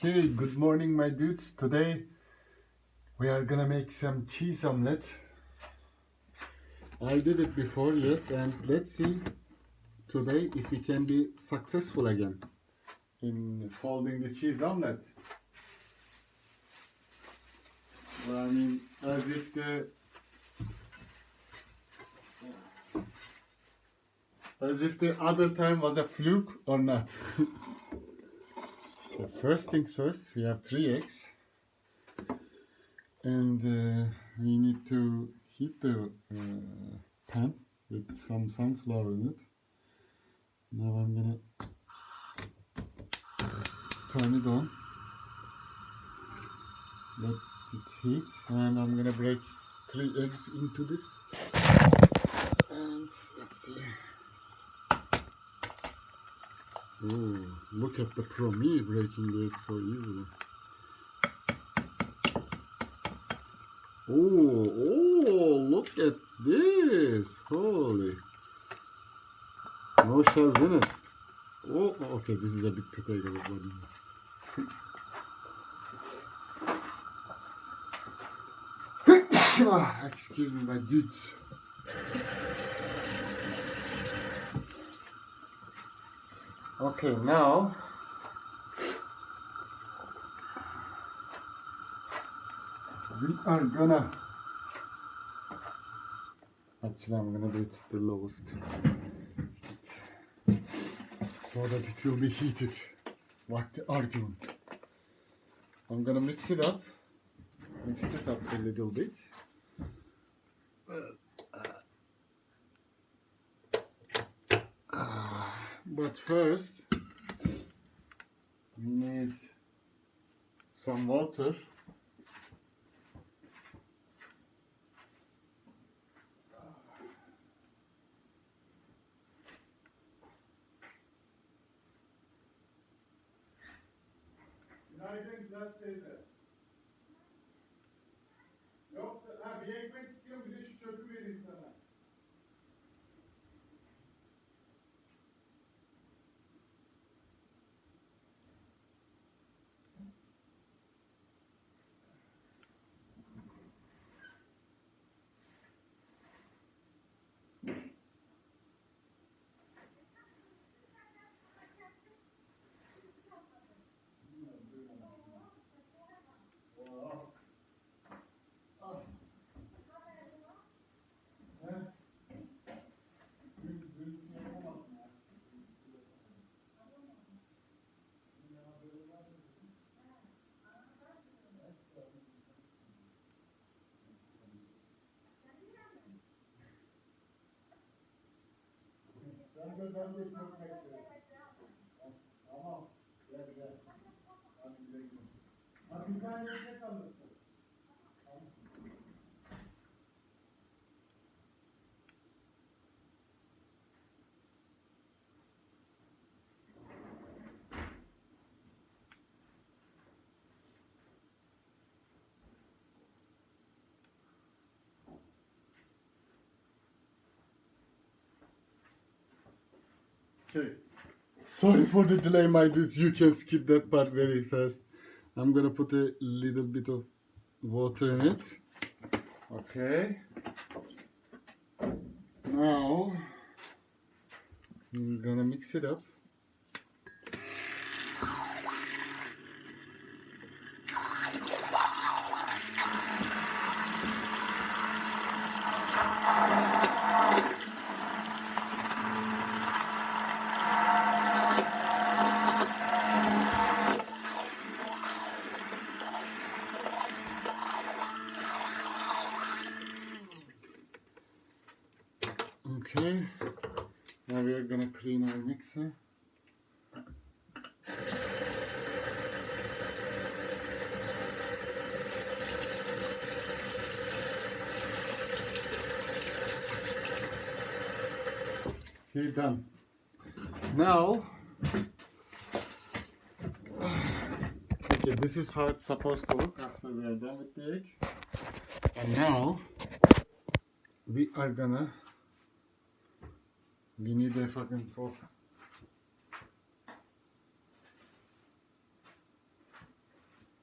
Okay, good morning, my dudes. Today we are gonna make some cheese omelette. I did it before, yes, and let's see today if we can be successful again in folding the cheese omelette. I mean, as if the other time was a fluke or not. The first things first, we have 3 eggs, and we need to heat the pan with some sunflower in it. Now I'm gonna turn it on, let it heat, and I'm gonna break 3 eggs into this. And let's see. Oh, look at the pro me breaking the egg so easily. Oh, look at this. Holy. No shells in it. Oh, okay, this is a big potato. Excuse me, my dudes. Okay, now we are gonna. Actually, I'm gonna do it the lowest heat so that it will be heated like the argument. I'm gonna mix this up a little bit. But first, we need some water. Yok, bir ekmek istiyorum, bir de şu çöpü vereyim sana. Ben de çok bekliyorum. Tamam, gel. Hadi güle güle. Hadi bir tane ekmek alırsın. Okay. Sorry for the delay, my dudes. You can skip that part very fast. I'm gonna put a little bit of water in it. Okay. Now I'm gonna mix it up. Okay. Now we are gonna clean our mixer. Okay, done. Now, okay, this is how it's supposed to look after we are done with the egg. And now, we need a fucking fork.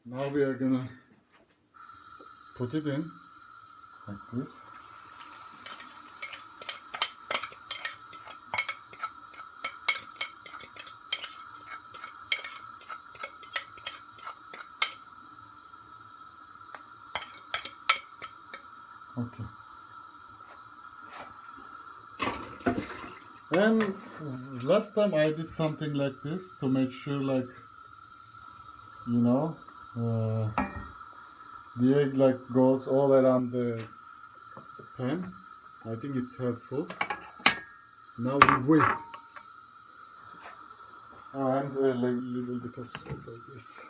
Now we are gonna put it in like this. Okay. And last time I did something like this to make sure, like, you know, the egg like goes all around the pan. I think it's helpful. Now we wait. Oh, and a little bit of salt, I guess.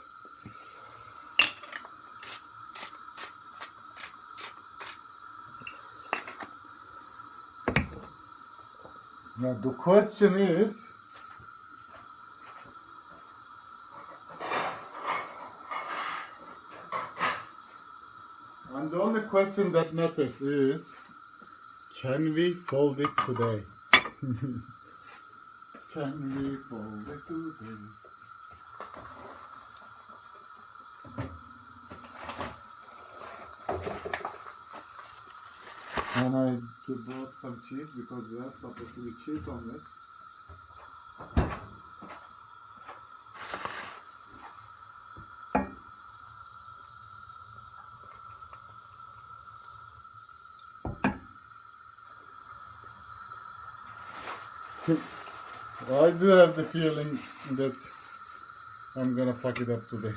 Now the question is, and the only question that matters is, can we fold it today? Can we fold it today? And I bought some cheese because they are supposed to be cheese on it. I do have the feeling that I'm gonna fuck it up today.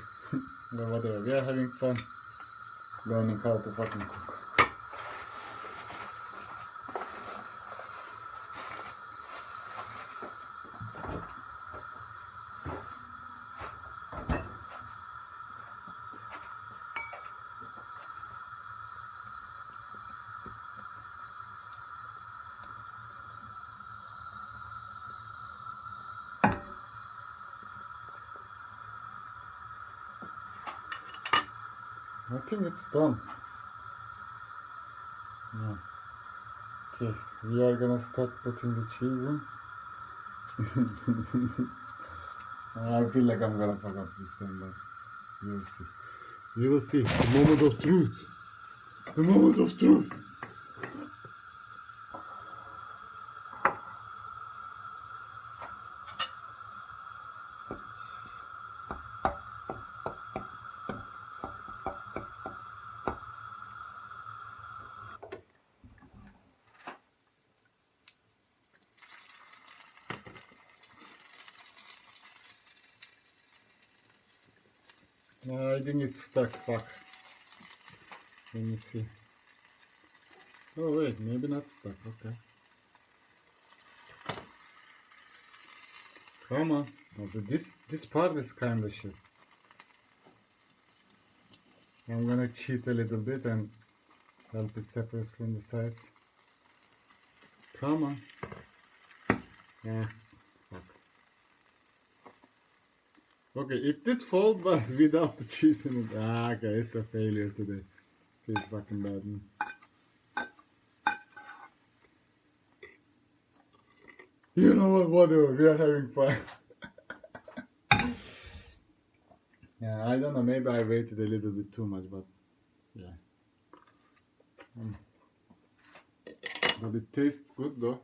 But whatever, we are having fun learning how to fucking cook. I think it's done. Yeah. Okay, we are gonna start putting the cheese in. I feel like I'm gonna fuck up this time, but you will see. You will see. The moment of truth. The moment of truth. No, I think it's stuck. Fuck. Let me see. Oh wait, maybe not stuck. Okay. Come on. Also, this part is kind of shit. I'm gonna cheat a little bit and help it separate from the sides. Come on. Yeah. Fuck. Okay, it did fold, but without the cheese in it. Ah, okay, it's a failure today. It's fucking bad. You know what? Whatever. We are having fun. Yeah, I don't know. Maybe I waited a little bit too much, but yeah. But it tastes good though.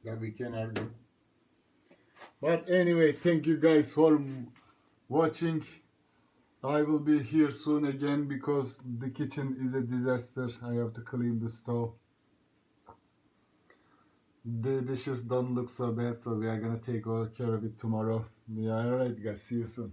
That we can argue. But anyway, thank you guys for watching. I will be here soon again because the kitchen is a disaster. I have to clean the stove. The dishes don't look so bad, so we are gonna take care of it tomorrow. Yeah, alright guys, see you soon.